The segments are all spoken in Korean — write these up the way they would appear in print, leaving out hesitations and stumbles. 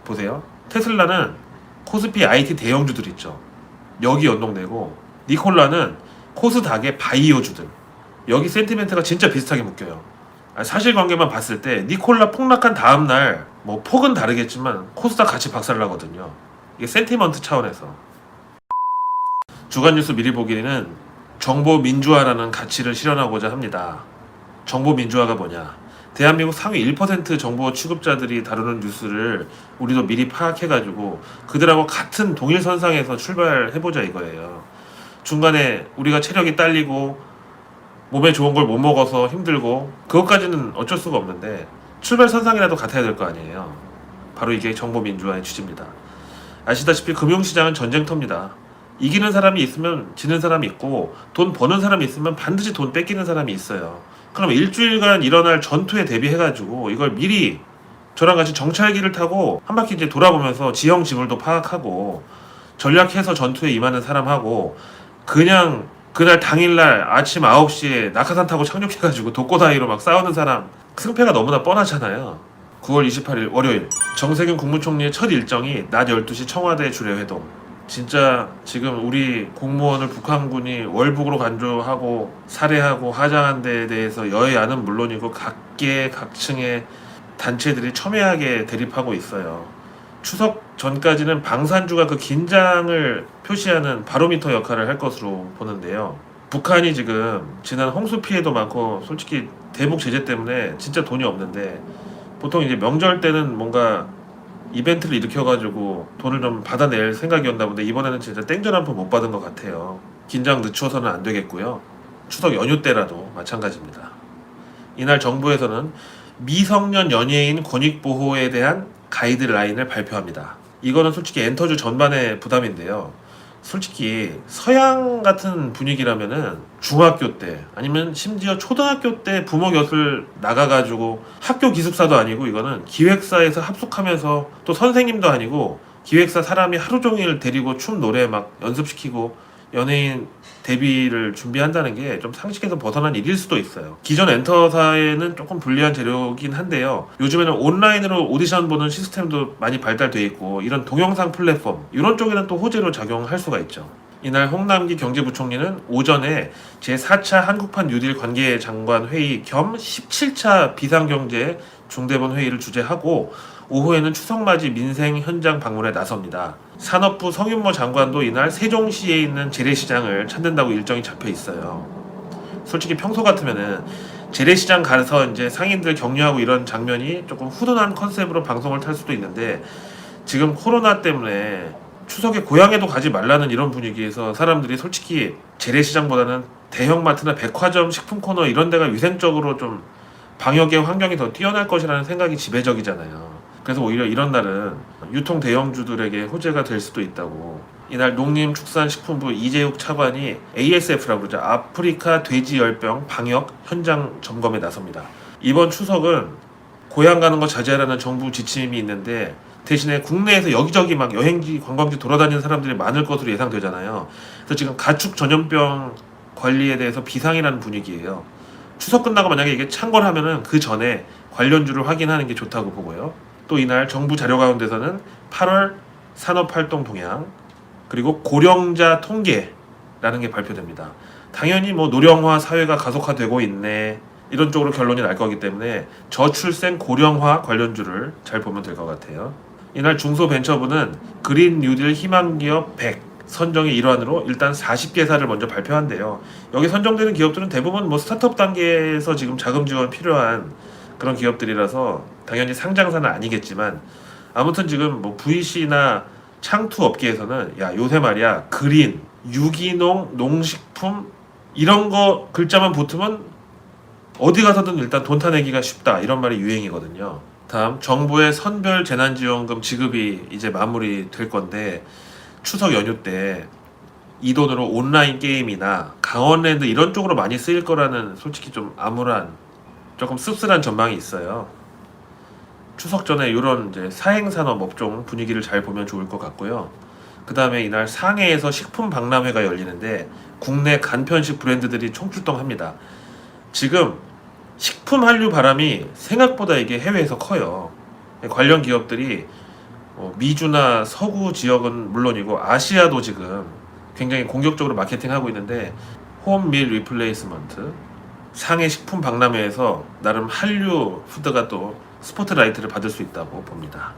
보세요. 테슬라는 코스피 IT 대형주들 있죠. 여기 연동되고, 니콜라는 코스닥의 바이오주들. 여기 센티멘트가 진짜 비슷하게 묶여요. 사실관계만 봤을 때 니콜라 폭락한 다음날 뭐 폭은 다르겠지만 코스닥 같이 박살나거든요. 이게 센티먼트 차원에서. 주간 뉴스 미리 보기는 정보 민주화라는 가치를 실현하고자 합니다. 정보 민주화가 뭐냐? 대한민국 상위 1% 정보 취급자들이 다루는 뉴스를 우리도 미리 파악해가지고 그들하고 같은 동일선상에서 출발해보자 이거예요. 중간에 우리가 체력이 딸리고 몸에 좋은 걸 못 먹어서 힘들고 그것까지는 어쩔 수가 없는데 출발선상이라도 같아야 될 거 아니에요. 바로 이게 정보 민주화의 취지입니다. 아시다시피 금융시장은 전쟁터입니다. 이기는 사람이 있으면 지는 사람이 있고 돈 버는 사람이 있으면 반드시 돈 뺏기는 사람이 있어요. 그럼 일주일간 일어날 전투에 대비해가지고 이걸 미리 저랑 같이 정찰기를 타고 한 바퀴 이제 돌아보면서 지형 지물도 파악하고 전략해서 전투에 임하는 사람하고 그냥 그날 당일날 아침 9시에 낙하산 타고 착륙해가지고 독고다이로 막 싸우는 사람 승패가 너무나 뻔하잖아요. 9월 28일 월요일 정세균 국무총리의 첫 일정이 낮 12시 청와대 주례회동. 진짜 지금 우리 공무원을 북한군이 월북으로 간주하고 살해하고 하장한 데에 대해서 여야는 물론이고 각계 각층의 단체들이 첨예하게 대립하고 있어요. 추석 전까지는 방산주가 그 긴장을 표시하는 바로미터 역할을 할 것으로 보는데요. 북한이 지금 지난 홍수 피해도 많고 솔직히 대북 제재 때문에 진짜 돈이 없는데 보통 이제 명절 때는 뭔가 이벤트를 일으켜가지고 돈을 좀 받아낼 생각이었나 본데 이번에는 진짜 땡전 한 푼 못 받은 것 같아요. 긴장 늦춰서는 안 되겠고요. 추석 연휴 때라도 마찬가지입니다. 이날 정부에서는 미성년 연예인 권익보호에 대한 가이드라인을 발표합니다. 이거는 솔직히 엔터주 전반의 부담인데요. 솔직히 서양 같은 분위기라면은 중학교 때 아니면 심지어 초등학교 때 부모 곁을 나가가지고 학교 기숙사도 아니고 이거는 기획사에서 합숙하면서 또 선생님도 아니고 기획사 사람이 하루 종일 데리고 춤 노래 막 연습시키고 연예인 데뷔를 준비한다는 게 좀 상식에서 벗어난 일일 수도 있어요. 기존 엔터사에는 조금 불리한 재료긴 한데요. 요즘에는 온라인으로 오디션 보는 시스템도 많이 발달돼 있고 이런 동영상 플랫폼 이런 쪽에는 또 호재로 작용할 수가 있죠. 이날 홍남기 경제부총리는 오전에 제4차 한국판 뉴딜 관계장관 회의 겸 17차 비상경제 중대본 회의를 주재하고 오후에는 추석맞이 민생 현장 방문에 나섭니다. 산업부 성윤모 장관도 이날 세종시에 있는 재래시장을 찾는다고 일정이 잡혀 있어요. 솔직히 평소 같으면은 재래시장 가서 이제 상인들 격려하고 이런 장면이 조금 훈훈한 컨셉으로 방송을 탈 수도 있는데 지금 코로나 때문에 추석에 고향에도 가지 말라는 이런 분위기에서 사람들이 솔직히 재래시장보다는 대형마트나 백화점 식품 코너 이런 데가 위생적으로 좀 방역의 환경이 더 뛰어날 것이라는 생각이 지배적이잖아요. 그래서 오히려 이런 날은 유통 대형주들에게 호재가 될 수도 있다고. 이날 농림축산식품부 이재욱 차관이 ASF라고 그러죠. 아프리카 돼지열병 방역 현장 점검에 나섭니다. 이번 추석은 고향 가는 거 자제하라는 정부 지침이 있는데 대신에 국내에서 여기저기 막 여행지 관광지 돌아다니는 사람들이 많을 것으로 예상되잖아요. 그래서 지금 가축 전염병 관리에 대해서 비상이라는 분위기예요. 추석 끝나고 만약에 이게 창궐하면은 그 전에 관련주를 확인하는 게 좋다고 보고요. 또 이날 정부 자료 가운데서는 8월 산업활동 동향 그리고 고령자 통계라는 게 발표됩니다. 당연히 뭐 노령화 사회가 가속화되고 있네 이런 쪽으로 결론이 날 거기 때문에 저출생 고령화 관련주를 잘 보면 될 것 같아요. 이날 중소벤처부는 그린 뉴딜 희망기업 100 선정의 일환으로 일단 40개사를 먼저 발표한대요. 여기 선정되는 기업들은 대부분 뭐 스타트업 단계에서 지금 자금 지원 필요한 그런 기업들이라서 당연히 상장사는 아니겠지만 아무튼 지금 뭐 VC나 창투 업계에서는 야 요새 말이야 그린, 유기농, 농식품 이런 거 글자만 붙으면 어디 가서든 일단 돈 타내기가 쉽다 이런 말이 유행이거든요. 다음 정부의 선별 재난지원금 지급이 이제 마무리 될 건데 추석 연휴 때 이 돈으로 온라인 게임이나 강원랜드 이런 쪽으로 많이 쓰일 거라는 솔직히 좀 암울한 조금 씁쓸한 전망이 있어요. 추석 전에 이런 이제 사행산업 업종 분위기를 잘 보면 좋을 것 같고요. 그 다음에 이날 상해에서 식품 박람회가 열리는데 국내 간편식 브랜드들이 총출동합니다. 지금 식품 한류 바람이 생각보다 이게 해외에서 커요. 관련 기업들이 미주나 서구 지역은 물론이고 아시아도 지금 굉장히 공격적으로 마케팅하고 있는데 홈 밀 리플레이스먼트 상해 식품 박람회에서 나름 한류 푸드가 또 스포트라이트를 받을 수 있다고 봅니다.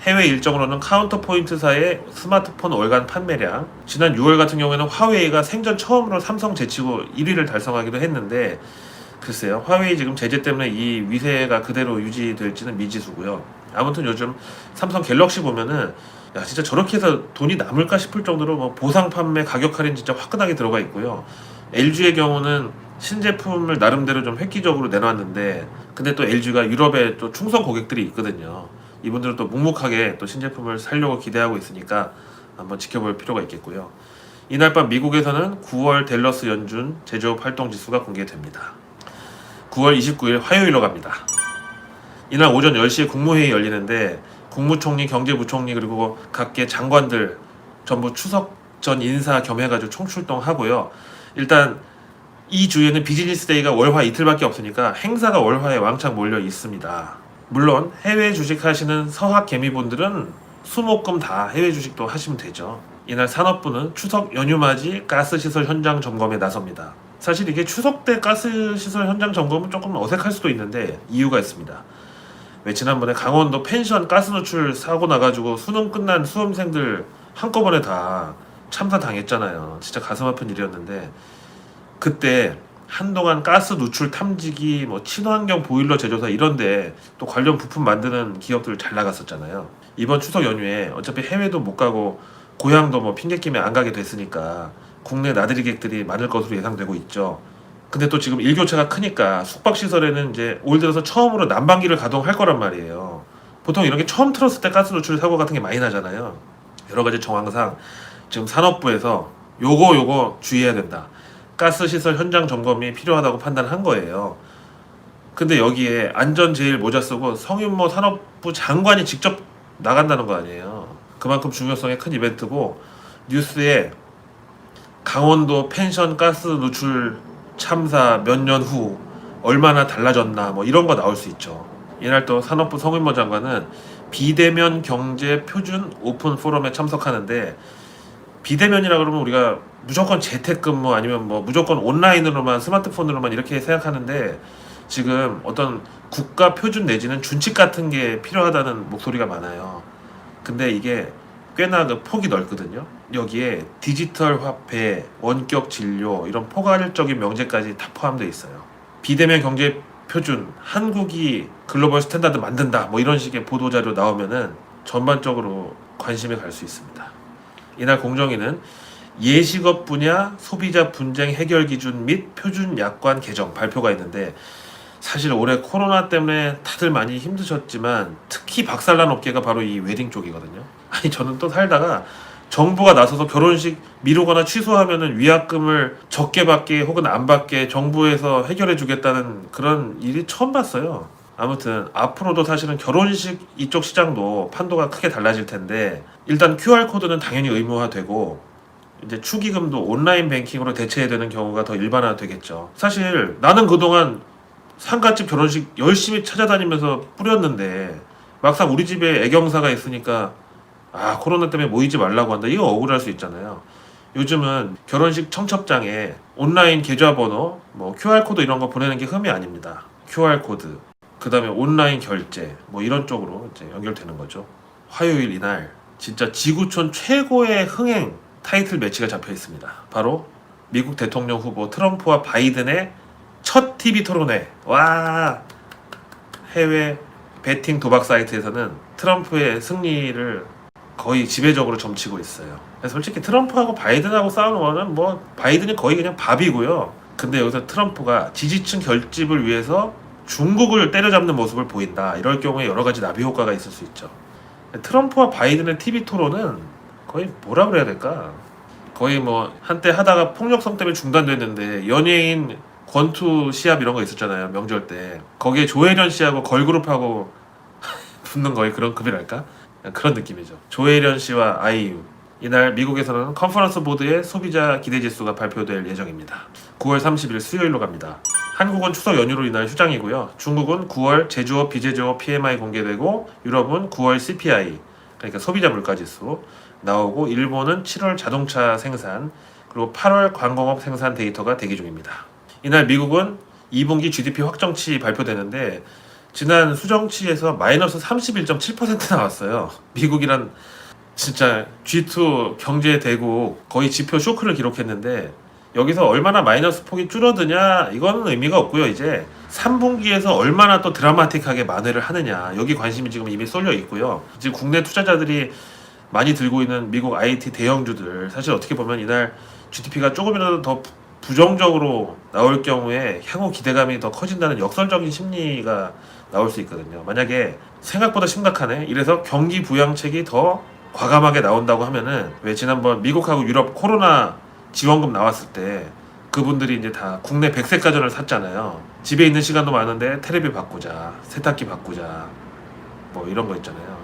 해외 일정으로는 카운터포인트사의 스마트폰 월간 판매량, 지난 6월 같은 경우에는 화웨이가 생전 처음으로 삼성 제치고 1위를 달성하기도 했는데 글쎄요, 화웨이 지금 제재 때문에 이 위세가 그대로 유지될지는 미지수고요. 아무튼 요즘 삼성 갤럭시 보면은 야 진짜 저렇게 해서 돈이 남을까 싶을 정도로 뭐 보상 판매 가격 할인 진짜 화끈하게 들어가 있고요. LG의 경우는 신제품을 나름대로 좀 획기적으로 내놨는데 근데 또 LG가 유럽에 또 충성 고객들이 있거든요. 이분들은 또 묵묵하게 또 신제품을 사려고 기대하고 있으니까 한번 지켜볼 필요가 있겠고요. 이날 밤 미국에서는 9월 댈러스 연준 제조업 활동 지수가 공개됩니다. 9월 29일 화요일로 갑니다. 이날 오전 10시에 국무회의 열리는데 국무총리, 경제부총리 그리고 각계 장관들 전부 추석 전 인사 겸해가지고 총출동하고요. 일단 이 주에는 비즈니스 데이가 월화 이틀밖에 없으니까 행사가 월화에 왕창 몰려 있습니다. 물론 해외 주식 하시는 서학 개미분들은 수목금 다 해외 주식도 하시면 되죠. 이날 산업부는 추석 연휴 맞이 가스시설 현장 점검에 나섭니다. 사실 이게 추석 때 가스시설 현장 점검은 조금 어색할 수도 있는데 이유가 있습니다. 왜 지난번에 강원도 펜션 가스 누출 사고 나가지고 수능 끝난 수험생들 한꺼번에 다 참사 당했잖아요. 진짜 가슴 아픈 일이었는데 그때 한동안 가스 누출 탐지기, 뭐 친환경 보일러 제조사 이런데 또 관련 부품 만드는 기업들 잘 나갔었잖아요. 이번 추석 연휴에 어차피 해외도 못 가고 고향도 뭐 핑계김에 안 가게 됐으니까 국내 나들이객들이 많을 것으로 예상되고 있죠. 근데 또 지금 일교차가 크니까 숙박시설에는 이제 올 들어서 처음으로 난방기를 가동할 거란 말이에요. 보통 이런 게 처음 틀었을 때 가스 누출 사고 같은 게 많이 나잖아요. 여러 가지 정황상 지금 산업부에서 요거 주의해야 된다. 가스시설 현장 점검이 필요하다고 판단한 거예요. 근데 여기에 안전제일모자 쓰고 성윤모 산업부 장관이 직접 나간다는 거 아니에요. 그만큼 중요성의 큰 이벤트고 뉴스에 강원도 펜션 가스 누출 참사 몇 년 후 얼마나 달라졌나 뭐 이런 거 나올 수 있죠. 이날 또 산업부 성윤모 장관은 비대면 경제 표준 오픈 포럼에 참석하는데 비대면이라 그러면 우리가 무조건 재택근무 아니면 뭐 무조건 온라인으로만 스마트폰으로만 이렇게 생각하는데 지금 어떤 국가 표준 내지는 준칙 같은 게 필요하다는 목소리가 많아요. 근데 이게 꽤나 그 폭이 넓거든요. 여기에 디지털 화폐, 원격 진료 이런 포괄적인 명제까지 다 포함되어 있어요. 비대면 경제 표준, 한국이 글로벌 스탠다드 만든다 뭐 이런 식의 보도자료 나오면은 전반적으로 관심이 갈 수 있습니다. 이날 공정위는 예식업 분야 소비자 분쟁 해결 기준 및 표준 약관 개정 발표가 있는데 사실 올해 코로나 때문에 다들 많이 힘드셨지만 특히 박살난 업계가 바로 이 웨딩 쪽이거든요. 아니 저는 또 살다가 정부가 나서서 결혼식 미루거나 취소하면은 위약금을 적게 받게 혹은 안 받게 정부에서 해결해 주겠다는 그런 일이 처음 봤어요. 아무튼 앞으로도 사실은 결혼식 이쪽 시장도 판도가 크게 달라질 텐데 일단 QR코드는 당연히 의무화되고 이제 축의금도 온라인 뱅킹으로 대체해야 되는 경우가 더 일반화되겠죠. 사실 나는 그동안 상가집 결혼식 열심히 찾아다니면서 뿌렸는데 막상 우리 집에 애경사가 있으니까 아 코로나 때문에 모이지 말라고 한다. 이거 억울할 수 있잖아요. 요즘은 결혼식 청첩장에 온라인 계좌번호, 뭐 QR코드 이런 거 보내는 게 흠이 아닙니다. QR코드, 그 다음에 온라인 결제 뭐 이런 쪽으로 이제 연결되는 거죠. 화요일 이날 진짜 지구촌 최고의 흥행 타이틀 매치가 잡혀 있습니다. 바로 미국 대통령 후보 트럼프와 바이든의 첫 TV 토론회. 와, 해외 베팅 도박 사이트에서는 트럼프의 승리를 거의 지배적으로 점치고 있어요. 솔직히 트럼프하고 바이든하고 싸우는 거는 뭐 바이든이 거의 그냥 밥이고요. 근데 여기서 트럼프가 지지층 결집을 위해서 중국을 때려잡는 모습을 보인다. 이럴 경우에 여러 가지 나비 효과가 있을 수 있죠. 트럼프와 바이든의 TV 토론은 거의 뭐라 그래야 될까? 거의 뭐 한때 하다가 폭력성 때문에 중단됐는데 연예인 권투 시합 이런 거 있었잖아요. 명절 때. 거기에 조혜련 씨하고 걸그룹하고 붙는 거의 그런 급이랄까? 그런 느낌이죠. 조혜련 씨와 아이유. 이날 미국에서는 컨퍼런스 보드의 소비자 기대지수가 발표될 예정입니다. 9월 30일 수요일로 갑니다. 한국은 추석 연휴로 인한 휴장이고요. 중국은 9월 제조업, 비제조업 PMI 공개되고 유럽은 9월 CPI, 그러니까 소비자 물가지수 나오고, 일본은 7월 자동차 생산 그리고 8월 관공업 생산 데이터가 대기 중입니다. 이날 미국은 2분기 GDP 확정치 발표되는데 지난 수정치에서 마이너스 31.7% 나왔어요. 미국이란 진짜 G2 경제 대국 거의 지표 쇼크를 기록했는데 여기서 얼마나 마이너스 폭이 줄어드냐 이거는 의미가 없고요. 이제 3분기에서 얼마나 또 드라마틱하게 만회를 하느냐 여기 관심이 지금 이미 쏠려 있고요. 지금 국내 투자자들이 많이 들고 있는 미국 IT 대형주들 사실 어떻게 보면 이날 GDP가 조금이라도 더 부정적으로 나올 경우에 향후 기대감이 더 커진다는 역설적인 심리가 나올 수 있거든요. 만약에 생각보다 심각하네 이래서 경기 부양책이 더 과감하게 나온다고 하면은, 왜 지난번 미국하고 유럽 코로나 지원금 나왔을 때 그분들이 이제 다 국내 백색가전을 샀잖아요. 집에 있는 시간도 많은데 테레비 바꾸자, 세탁기 바꾸자, 뭐 이런 거 있잖아요.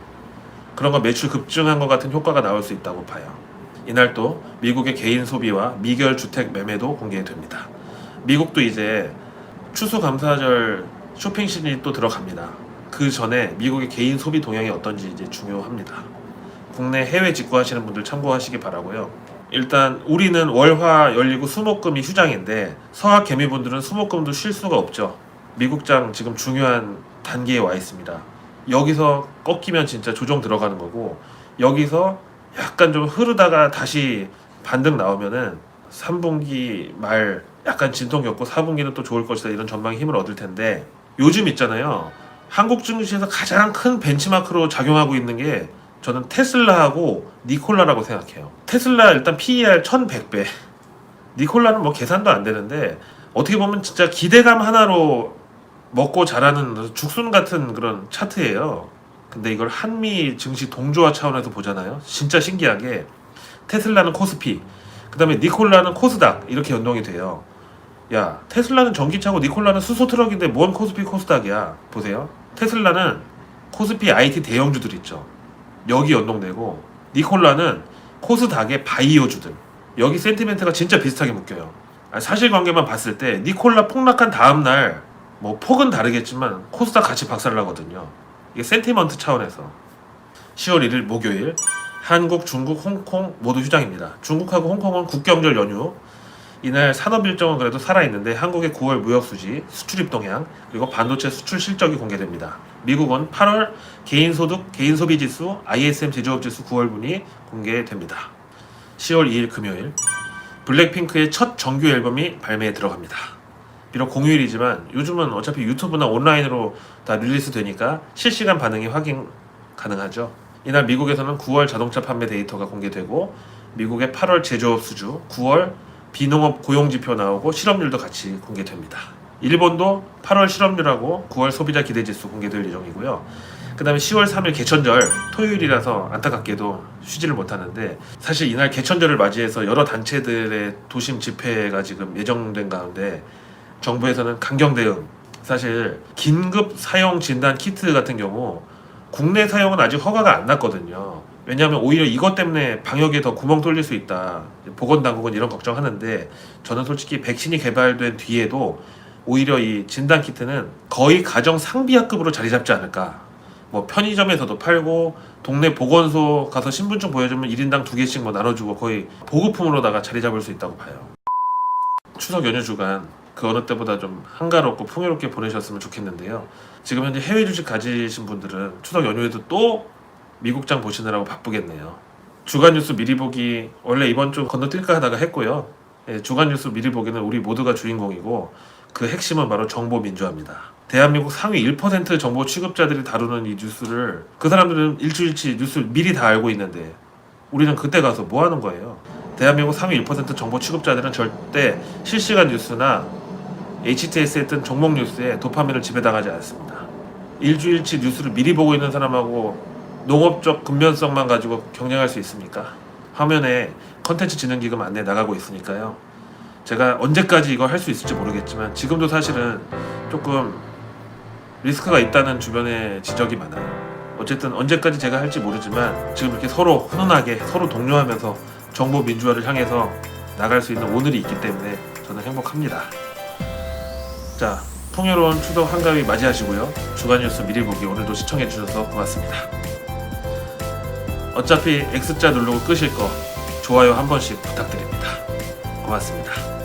그런 거 매출 급증한 것 같은 효과가 나올 수 있다고 봐요. 이날 또 미국의 개인 소비와 미결 주택 매매도 공개됩니다. 미국도 이제 추수감사절 쇼핑 시즌이 또 들어갑니다. 그 전에 미국의 개인 소비 동향이 어떤지 이제 중요합니다. 국내 해외 직구하시는 분들 참고하시기 바라고요. 일단 우리는 월화 열리고 수목금이 휴장인데 서학 개미분들은 수목금도 쉴 수가 없죠. 미국장 지금 중요한 단계에 와 있습니다. 여기서 꺾이면 진짜 조정 들어가는 거고, 여기서 약간 좀 흐르다가 다시 반등 나오면은 3분기 말 약간 진통 겪고 4분기는 또 좋을 것이다 이런 전망에 힘을 얻을 텐데, 요즘 있잖아요. 한국 증시에서 가장 큰 벤치마크로 작용하고 있는 게 저는 테슬라하고 니콜라라고 생각해요. 테슬라 일단 PER 1100배, 니콜라는 뭐 계산도 안 되는데 어떻게 보면 진짜 기대감 하나로 먹고 자라는 죽순 같은 그런 차트예요. 근데 이걸 한미 증시 동조화 차원에서 보잖아요. 진짜 신기하게 테슬라는 코스피, 그 다음에 니콜라는 코스닥 이렇게 연동이 돼요. 야, 테슬라는 전기차고 니콜라는 수소트럭인데 뭔 코스피 코스닥이야. 보세요. 테슬라는 코스피 IT 대형주들 있죠. 여기 연동되고, 니콜라는 코스닥의 바이오주들, 여기 센티멘트가 진짜 비슷하게 묶여요. 사실관계만 봤을 때 니콜라 폭락한 다음날 뭐 폭은 다르겠지만 코스닥 같이 박살나거든요. 이게 센티먼트 차원에서. 10월 1일 목요일 한국, 중국, 홍콩 모두 휴장입니다. 중국하고 홍콩은 국경절 연휴. 이날 산업 일정은 그래도 살아있는데 한국의 9월 무역수지, 수출입 동향, 그리고 반도체 수출 실적이 공개됩니다. 미국은 8월 개인소득, 개인소비지수, ISM 제조업지수 9월분이 공개됩니다. 10월 2일 금요일 블랙핑크의 첫 정규 앨범이 발매에 들어갑니다. 비록 공휴일이지만 요즘은 어차피 유튜브나 온라인으로 다 릴리스 되니까 실시간 반응이 확인 가능하죠. 이날 미국에서는 9월 자동차 판매 데이터가 공개되고, 미국의 8월 제조업 수주, 9월 비농업 고용지표 나오고 실업률도 같이 공개됩니다. 일본도 8월 실업률하고 9월 소비자 기대지수 공개될 예정이고요. 그 다음에 10월 3일 개천절, 토요일이라서 안타깝게도 쉬지를 못하는데, 사실 이날 개천절을 맞이해서 여러 단체들의 도심 집회가 지금 예정된 가운데 정부에서는 강경 대응, 사실 긴급 사용 진단 키트 같은 경우 국내 사용은 아직 허가가 안 났거든요. 왜냐하면 오히려 이것 때문에 방역에 더 구멍 뚫릴 수 있다. 보건당국은 이런 걱정하는데, 저는 솔직히 백신이 개발된 뒤에도 오히려 이 진단키트는 거의 가정 상비약급으로 자리 잡지 않을까. 뭐 편의점에서도 팔고 동네 보건소 가서 신분증 보여주면 1인당 2개씩 뭐 나눠주고 거의 보급품으로다가 자리 잡을 수 있다고 봐요. 추석 연휴 주간 그 어느 때보다 좀 한가롭고 풍요롭게 보내셨으면 좋겠는데요. 지금 현재 해외 주식 가지신 분들은 추석 연휴에도 또 미국장 보시느라고 바쁘겠네요. 주간 뉴스 미리 보기 원래 이번 주 건너뛸까 하다가 했고요. 주간 뉴스 미리 보기는 우리 모두가 주인공이고, 그 핵심은 바로 정보 민주화입니다. 대한민국 상위 1% 정보 취급자들이 다루는 이 뉴스를 그 사람들은 일주일치 뉴스를 미리 다 알고 있는데 우리는 그때 가서 뭐 하는 거예요? 대한민국 상위 1% 정보 취급자들은 절대 실시간 뉴스나 HTS에 뜬 종목 뉴스에 도파민을 지배당하지 않습니다. 일주일치 뉴스를 미리 보고 있는 사람하고 농업적 근면성만 가지고 경쟁할 수 있습니까? 화면에 컨텐츠 진흥기금 안내 나가고 있으니까요. 제가 언제까지 이거 할 수 있을지 모르겠지만 지금도 사실은 조금 리스크가 있다는 주변에 지적이 많아요. 어쨌든 언제까지 제가 할지 모르지만 지금 이렇게 서로 훈훈하게 서로 독려하면서 정보 민주화를 향해서 나갈 수 있는 오늘이 있기 때문에 저는 행복합니다. 자, 풍요로운 추석 한가위 맞이하시고요. 주간 뉴스 미리 보기 오늘도 시청해 주셔서 고맙습니다. 어차피 X자 누르고 끄실 거 좋아요 한 번씩 부탁드립니다. 고맙습니다.